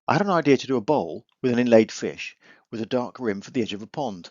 I had an idea to do a bowl with an inlaid fish with a dark rim for the edge of a pond.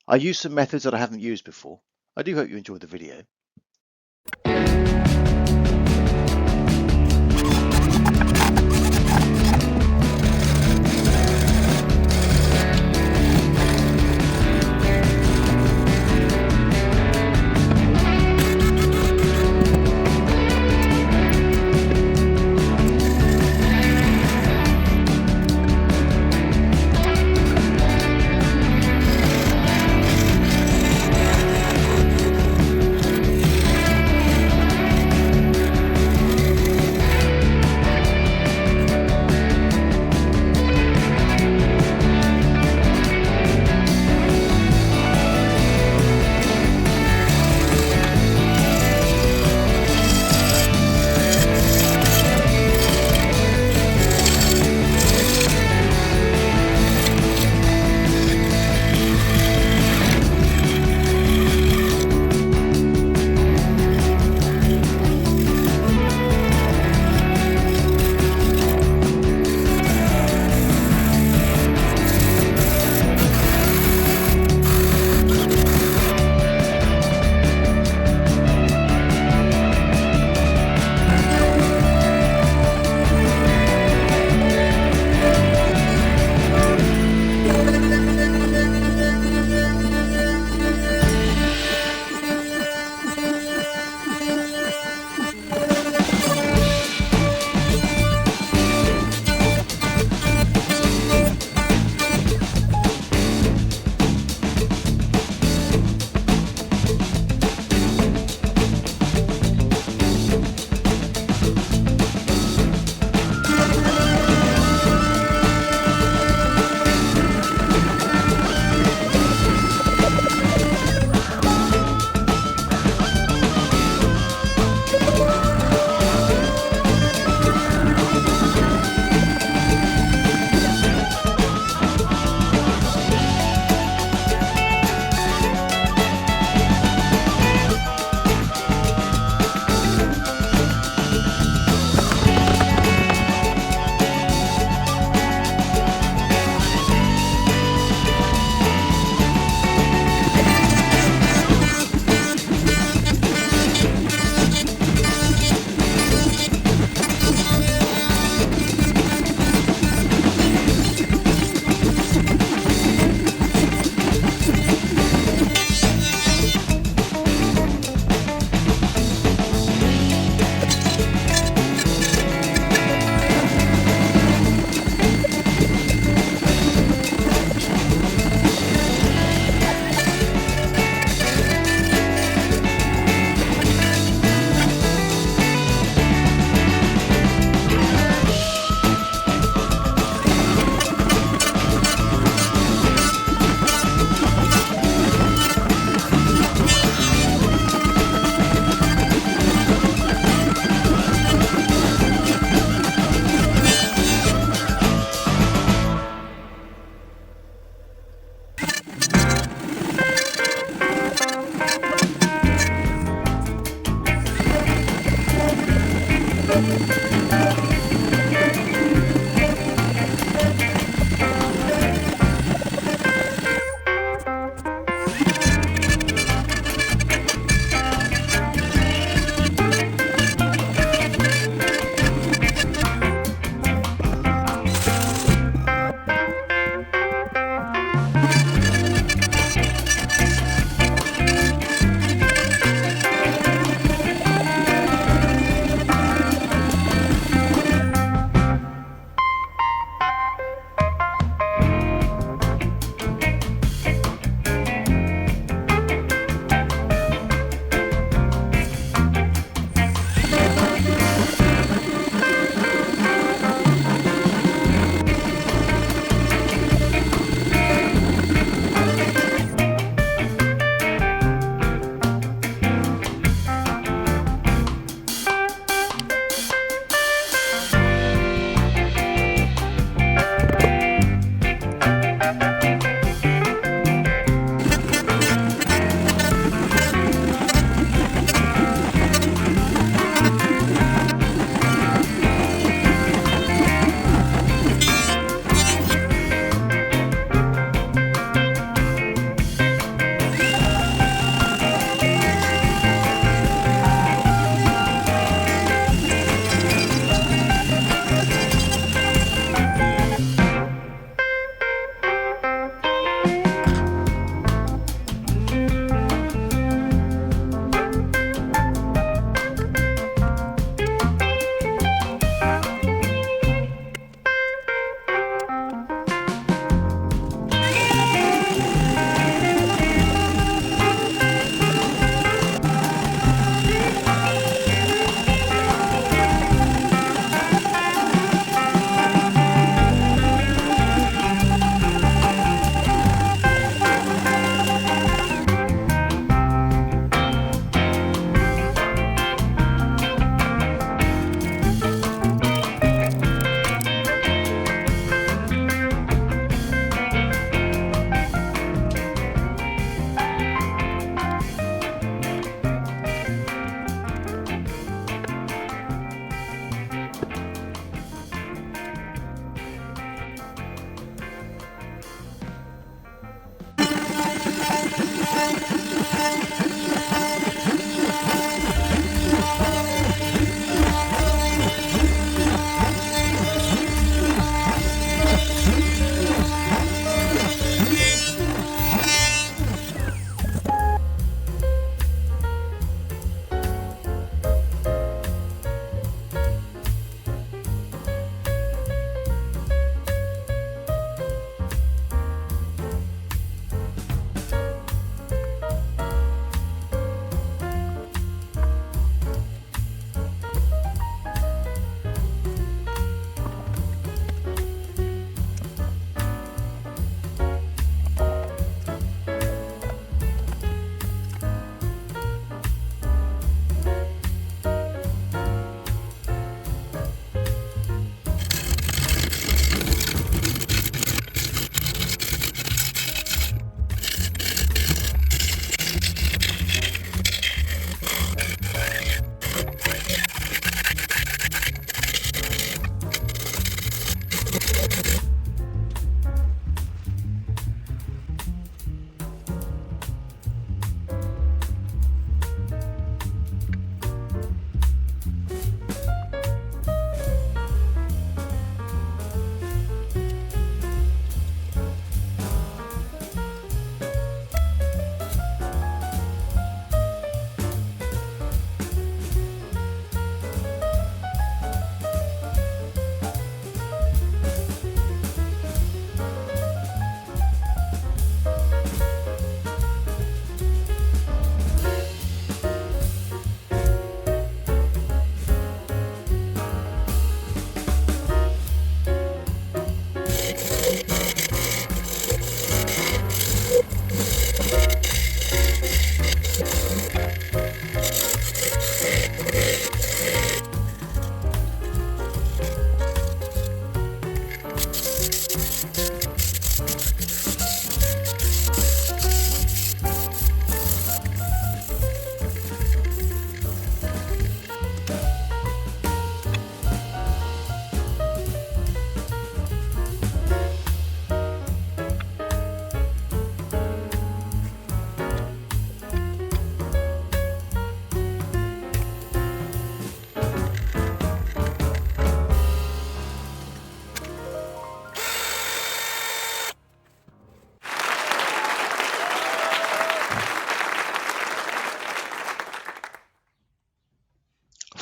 I used some methods that I haven't used before. I do hope you enjoyed the video.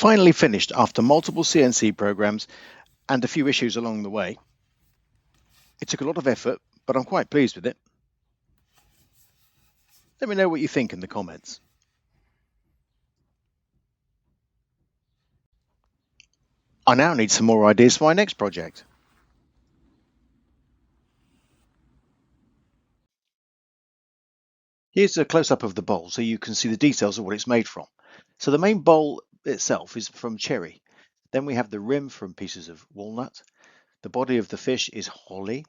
Finally finished after multiple CNC programs and a few issues along the way. It took a lot of effort, but I'm quite pleased with it. Let me know what you think in the comments. I now need some more ideas for my next project. Here's a close-up of the bowl so you can see the details of what it's made from. So the main bowl itself is from cherry. Then we have the rim from pieces of walnut. The body of the fish is holly.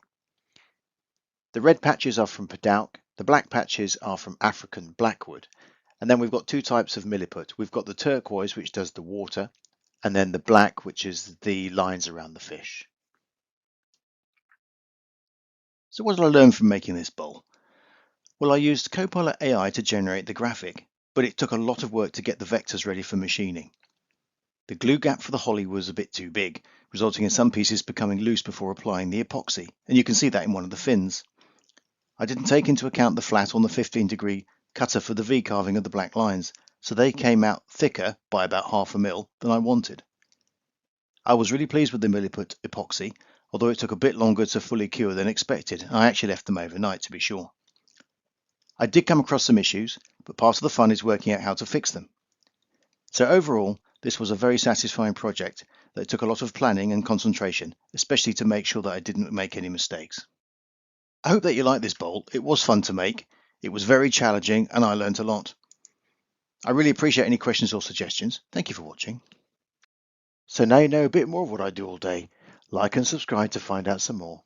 The red patches are from padauk. The black patches are from African blackwood. And then we've got two types of milliput. We've got the turquoise, which does the water, and then the black, which is the lines around the fish. So what did I learn from making this bowl? Well, I used Copilot AI to generate the graphic, but it took a lot of work to get the vectors ready for machining. The glue gap for the holly was a bit too big, resulting in some pieces becoming loose before applying the epoxy, and you can see that in one of the fins. I didn't take into account the flat on the 15-degree cutter for the V carving of the black lines, so they came out thicker by about 0.5 mil than I wanted. I was really pleased with the Milliput epoxy, although it took a bit longer to fully cure than expected. I actually left them overnight to be sure. I did come across some issues, but part of the fun is working out how to fix them. So overall, this was a very satisfying project that took a lot of planning and concentration, especially to make sure that I didn't make any mistakes. I hope that you like this bowl. It was fun to make, it was very challenging, and I learned a lot. I really appreciate any questions or suggestions. Thank you for watching. So now you know a bit more of what I do all day. Like and subscribe to find out some more.